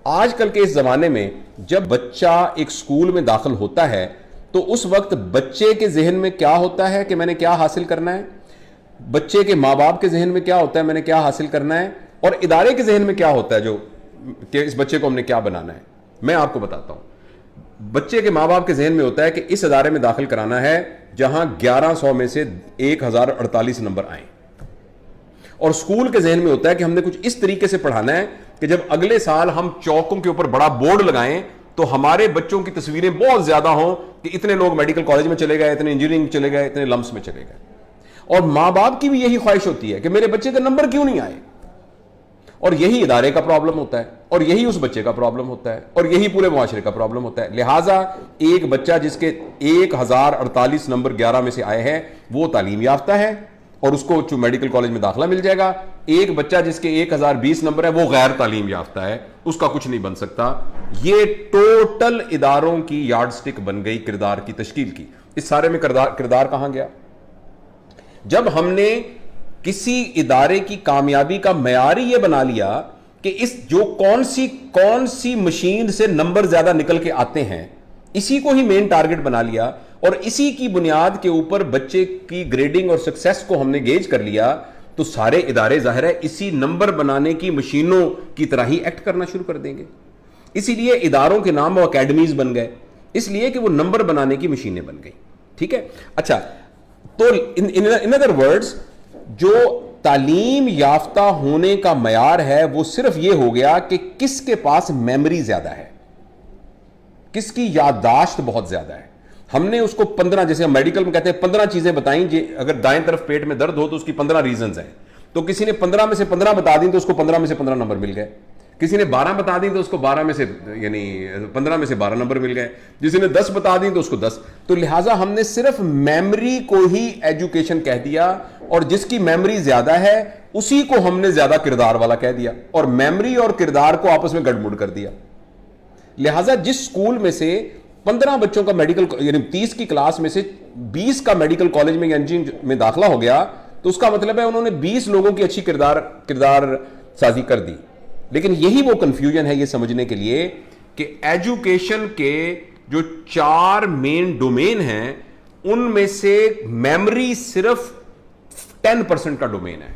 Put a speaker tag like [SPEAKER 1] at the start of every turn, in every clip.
[SPEAKER 1] آج کل کے اس زمانے میں جب بچہ ایک سکول میں داخل ہوتا ہے تو اس وقت بچے کے ذہن میں کیا ہوتا ہے کہ میں نے کیا حاصل کرنا ہے، بچے کے ماں باپ کے ذہن میں کیا ہوتا ہے میں نے کیا حاصل کرنا ہے، اور ادارے کے ذہن میں کیا ہوتا ہے جو کہ اس بچے کو ہم نے کیا بنانا ہے۔ میں آپ کو بتاتا ہوں، بچے کے ماں باپ کے ذہن میں ہوتا ہے کہ اس ادارے میں داخل کرانا ہے جہاں 1100 میں سے 1048 نمبر آئیں، اور اسکول کے ذہن میں ہوتا ہے کہ ہم نے کچھ اس طریقے سے پڑھانا ہے کہ جب اگلے سال ہم چوکوں کے اوپر بڑا بورڈ لگائیں تو ہمارے بچوں کی تصویریں بہت زیادہ ہوں کہ اتنے لوگ میڈیکل کالج میں چلے گئے، اتنے انجینئرنگ چلے گئے، اتنے لمس میں چلے گئے۔ اور ماں باپ کی بھی یہی خواہش ہوتی ہے کہ میرے بچے کا نمبر کیوں نہیں آئے، اور یہی ادارے کا پرابلم ہوتا ہے، اور یہی اس بچے کا پرابلم ہوتا ہے، اور یہی پورے معاشرے کا پرابلم ہوتا ہے۔ لہٰذا ایک بچہ جس کے 1048 نمبر 11 میں سے آئے ہیں وہ تعلیم یافتہ ہے اور اس کو میڈیکل کالج میں داخلہ مل جائے گا۔ ایک بچہ جس کے 1020 نمبر ہے وہ غیر تعلیم یافتہ ہے، اس کا کچھ نہیں بن سکتا۔ یہ ٹوٹل اداروں کی یارڈ سٹک بن گئی کردار کی تشکیل کی۔ اس سارے میں کردار کہاں گیا؟ جب ہم نے کسی ادارے کی کامیابی کا معیار یہ بنا لیا کہ اس جو کون سی مشین سے نمبر زیادہ نکل کے آتے ہیں اسی کو ہی مین ٹارگٹ بنا لیا، اور اسی کی بنیاد کے اوپر بچے کی گریڈنگ اور سکسیس کو ہم نے گیج کر لیا، تو سارے ادارے ظاہر ہے اسی نمبر بنانے کی مشینوں کی طرح ہی ایکٹ کرنا شروع کر دیں گے۔ اسی لیے اداروں کے نام وہ اکیڈمیز بن گئے، اس لیے کہ وہ نمبر بنانے کی مشینیں بن گئی۔ ٹھیک ہے، اچھا، تو ان ادر ورڈز جو تعلیم یافتہ ہونے کا معیار ہے وہ صرف یہ ہو گیا کہ کس کے پاس میموری زیادہ ہے، کس کی یادداشت بہت زیادہ ہے۔ ہم نے اس کو 15، جیسے ہم میڈیکل میں کہتے ہیں 15 چیزیں بتائیں، اگر دائیں طرف پیٹ میں درد ہو تو اس کی 15 ریزنز ہیں، تو کسی نے 15 میں سے 15 بتا دیں تو اس کو 15 میں سے 15 نمبر مل گئے، کسی نے 12 بتا دیں تو اس کو 12 میں سے یعنی 15 میں سے 12 نمبر مل گئے، کسی نے 10 بتا دیں تو اس کو 10۔ تو لہٰذا ہم نے صرف میموری کو ہی ایجوکیشن کہہ دیا، اور جس کی میموری زیادہ ہے اسی کو ہم نے زیادہ کردار والا کہہ دیا، اور میموری اور کردار کو آپس میں گڑبڑ کر دیا۔ لہٰذا جس سکول میں سے 15 بچوں کا میڈیکل یعنی 30 کی کلاس میں سے 20 کا میڈیکل کالج میں یا انجینئرنگ میں داخلہ ہو گیا تو اس کا مطلب ہے انہوں نے 20 لوگوں کی اچھی کردار سازی کر دی۔ لیکن یہی وہ کنفیوژن ہے یہ سمجھنے کے لیے کہ ایجوکیشن کے جو 4 مین ڈومین ہیں ان میں سے میموری صرف 10% کا ڈومین ہے،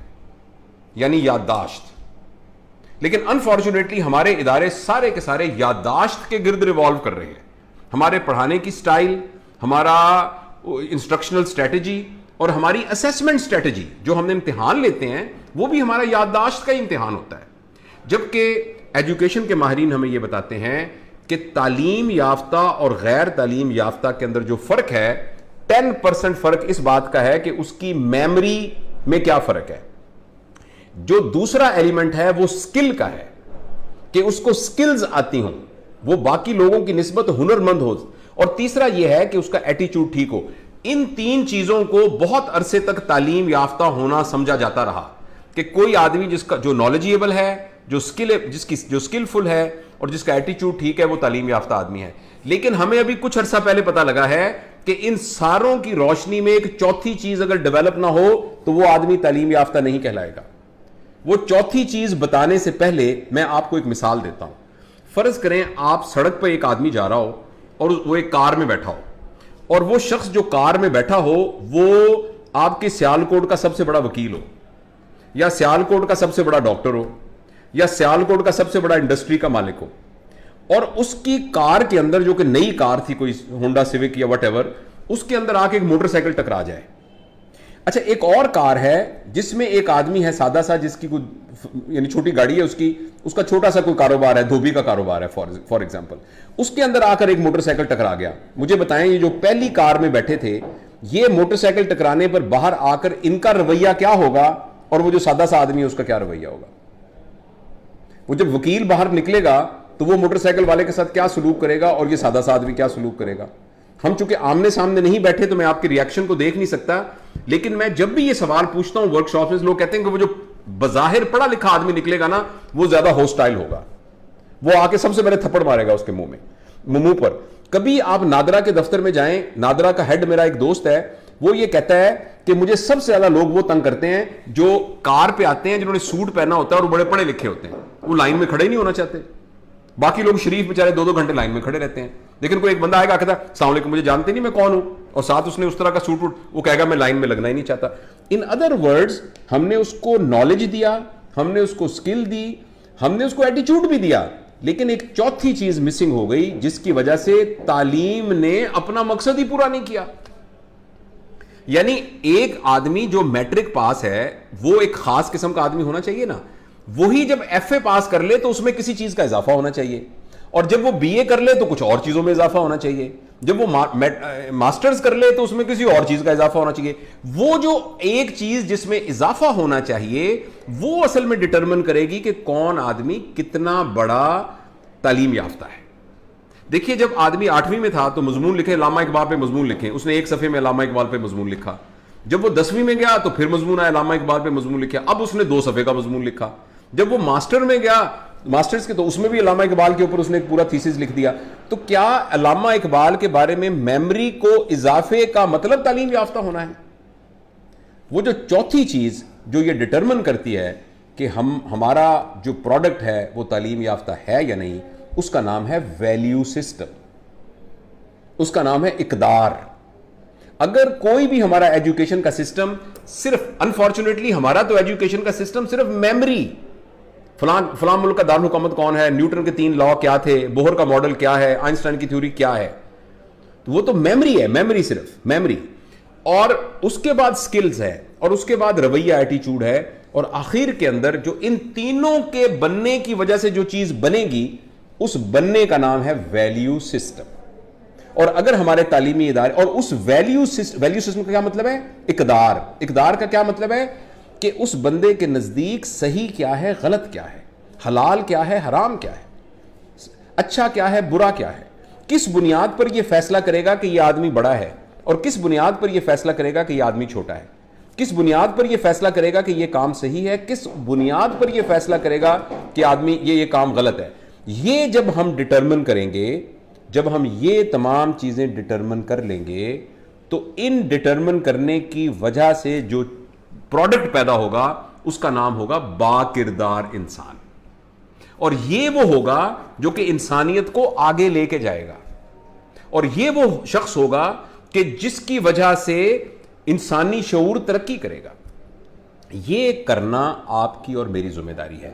[SPEAKER 1] یعنی یادداشت۔ لیکن انفارچونیٹلی ہمارے ادارے سارے کے سارے یادداشت کے گرد ریوالو کر رہے ہیں۔ ہمارے پڑھانے کی سٹائل، ہمارا انسٹرکشنل سٹریٹجی اور ہماری اسیسمنٹ سٹریٹجی جو ہم نے امتحان لیتے ہیں وہ بھی ہمارا یادداشت کا ہی امتحان ہوتا ہے۔ جبکہ ایجوکیشن کے ماہرین ہمیں یہ بتاتے ہیں کہ تعلیم یافتہ اور غیر تعلیم یافتہ کے اندر جو فرق ہے 10% فرق اس بات کا ہے کہ اس کی میموری میں کیا فرق ہے۔ جو دوسرا ایلیمنٹ ہے وہ سکل کا ہے کہ اس کو سکلز آتی ہوں، وہ باقی لوگوں کی نسبت ہنرمند ہو، اور تیسرا یہ ہے کہ اس کا ایٹیچیوڈ ٹھیک ہو۔ ان 3 چیزوں کو بہت عرصے تک تعلیم یافتہ ہونا سمجھا جاتا رہا کہ کوئی آدمی جس کا جو نالجیبل ہے، جو سکلفل ہے اور جس کا ایٹیچیوڈ ٹھیک ہے وہ تعلیم یافتہ آدمی ہے۔ لیکن ہمیں ابھی کچھ عرصہ پہلے پتا لگا ہے کہ ان ساروں کی روشنی میں ایک چوتھی چیز اگر ڈیولپ نہ ہو تو وہ آدمی تعلیم یافتہ نہیں کہلائے گا۔ وہ چوتھی چیز بتانے سے پہلے میں آپ کو ایک مثال دیتا ہوں۔ فرض کریں آپ سڑک پہ ایک آدمی جا رہا ہو اور وہ ایک کار میں بیٹھا ہو، اور وہ شخص جو کار میں بیٹھا ہو وہ آپ کے سیالکوٹ کا سب سے بڑا وکیل ہو، یا سیالکوٹ کا سب سے بڑا ڈاکٹر ہو، یا سیالکوٹ کا سب سے بڑا انڈسٹری کا مالک ہو، اور اس کی کار کے اندر جو کہ نئی کار تھی، کوئی ہونڈا سیوک یا وٹ ایور، اس کے اندر آ کے ایک موٹر سائیکل ٹکرا جائے۔ اچھا، ایک اور کار ہے جس میں ایک آدمی ہے سادہ سا، جس کی کوئی یعنی چھوٹی گاڑی ہے، اس کا چھوٹا سا کوئی کاروبار ہے، دھوبی کا کاروبار ہے فار ایگزامپل، اس کے اندر آ کر ایک موٹر سائیکل ٹکرا گیا۔ مجھے بتائیں یہ جو پہلی کار میں بیٹھے تھے، یہ موٹر سائیکل ٹکرانے پر باہر آ کر ان کا رویہ کیا ہوگا، اور وہ جو سادہ سا آدمی ہے اس کا کیا رویہ ہوگا؟ وہ جب وکیل باہر نکلے گا تو وہ موٹر سائیکل والے کے ساتھ کیا سلوک کرے گا، اور یہ سادہ سا آدمی کیا سلوک کرے گا؟ ہم چونکہ آمنے سامنے نہیں بیٹھے تو میں آپ کے ریاکشن کو دیکھ نہیں سکتا، لیکن میں جب بھی یہ سوال پوچھتا ہوں ورک شاپ میں، لوگ کہتے ہیں کہ وہ جو بظاہر پڑھا لکھا آدمی نکلے گا نا وہ زیادہ ہوسٹائل ہوگا، وہ آ کے سب سے پہلے تھپڑ مارے گا اس کے منہ پر۔ کبھی آپ نادرا کے دفتر میں جائیں، نادرا کا ہیڈ میرا ایک دوست ہے، وہ یہ کہتا ہے کہ مجھے سب سے زیادہ لوگ وہ تنگ کرتے ہیں جو کار پہ آتے ہیں جنہوں نے سوٹ پہنا ہوتا ہے اور وہ بڑے پڑھے لکھے ہوتے ہیں، وہ لائن میں کھڑے نہیں ہونا چاہتے۔ باقی لوگ شریف بیچارے 2-2 گھنٹے لائن میں کھڑے رہتے ہیں. لیکن کوئی ایک بندہ آئے گا کہتا ہے السلام علیکم, مجھے جانتے نہیں میں کون ہوں, اور ساتھ اس نے اس طرح کا سوٹ ووٹ, وہ کہے گا میں لائن میں لگنا ہی نہیں چاہتا. ان ادر ورڈز ہم نے اس کو نالج دیا, ہم نے اس کو اسکل دی, ہم نے اس کو ایٹیچیوڈ بھی دیا, لیکن ایک چوتھی چیز مسنگ ہو گئی جس کی وجہ سے تعلیم نے اپنا مقصد ہی پورا نہیں کیا. یعنی ایک آدمی جو میٹرک پاس ہے وہ ایک خاص قسم کا آدمی ہونا چاہیے نا, وہی جب ایف اے پاس کر لے تو اس میں کسی چیز کا اضافہ ہونا چاہیے, اور جب وہ بی اے کر لے تو کچھ اور چیزوں میں اضافہ ہونا چاہیے, جب وہ ماسٹرز کر لے تو اس میں کسی اور چیز کا اضافہ ہونا چاہیے. وہ جو ایک چیز جس میں اضافہ ہونا چاہیے وہ اصل میں ڈٹرمن کرے گی کہ کون آدمی کتنا بڑا تعلیم یافتہ ہے. دیکھیے جب آدمی 8ویں میں تھا تو مضمون لکھے, علامہ اقبال پہ مضمون لکھے, اس نے ایک صفحے میں علامہ اقبال پہ مضمون لکھا. جب وہ 10ویں میں گیا تو پھر مضمون آیا, علامہ اقبال پہ مضمون لکھا, اب اس نے 2 صفحے کا مضمون لکھا. جب وہ ماسٹر میں گیا, ماسٹرز کے, تو اس میں بھی علامہ اقبال کے اوپر اس نے ایک پورا تھیسس لکھ دیا. تو کیا علامہ اقبال کے بارے میں میموری کو اضافے کا مطلب تعلیم یافتہ ہونا ہے؟ وہ جو چوتھی چیز جو یہ ڈٹرمن کرتی ہے کہ ہمارا جو پروڈکٹ ہے وہ تعلیم یافتہ ہے یا نہیں, اس کا نام ہے ویلیو سسٹم, اس کا نام ہے اقدار. اگر کوئی بھی ہمارا ایجوکیشن کا سسٹم صرف, انفارچونیٹلی ہمارا تو ایجوکیشن کا سسٹم صرف میموری, فلاں ملک کا دارالحکومت کون ہے, نیوٹن کے 3 لا کیا تھے, بوہر کا ماڈل کیا ہے, آئنسٹائن کی تھیوری کیا ہے, تو وہ تو میموری ہے, میموری صرف میموری. اور اس کے بعد سکلز ہے, اور اس کے بعد رویہ ایٹیچیوڈ ہے, اور آخر کے اندر جو ان تینوں کے بننے کی وجہ سے جو چیز بنے گی اس بننے کا نام ہے ویلیو سسٹم. اور اگر ہمارے تعلیمی ادارے, اور اس ویلیو سسٹم کا کیا مطلب ہے؟ اقدار. اقدار کا کیا مطلب ہے کہ اس بندے کے نزدیک صحیح کیا ہے, غلط کیا ہے, حلال کیا ہے, حرام کیا ہے, اچھا کیا ہے, برا کیا ہے, کس بنیاد پر یہ فیصلہ کرے گا کہ یہ آدمی بڑا ہے, اور کس بنیاد پر یہ فیصلہ کرے گا کہ یہ آدمی چھوٹا ہے, کس بنیاد پر یہ فیصلہ کرے گا کہ یہ کام صحیح ہے, کس بنیاد پر یہ فیصلہ کرے گا کہ آدمی یہ کام غلط ہے. یہ جب ہم ڈٹرمن کریں گے, جب ہم یہ تمام چیزیں ڈٹرمن کر لیں گے, تو ان ڈٹرمن کرنے کی وجہ سے جو پروڈکٹ پیدا ہوگا اس کا نام ہوگا با کردار انسان. اور یہ وہ ہوگا جو کہ انسانیت کو آگے لے کے جائے گا, اور یہ وہ شخص ہوگا کہ جس کی وجہ سے انسانی شعور ترقی کرے گا. یہ کرنا آپ کی اور میری ذمہ داری ہے.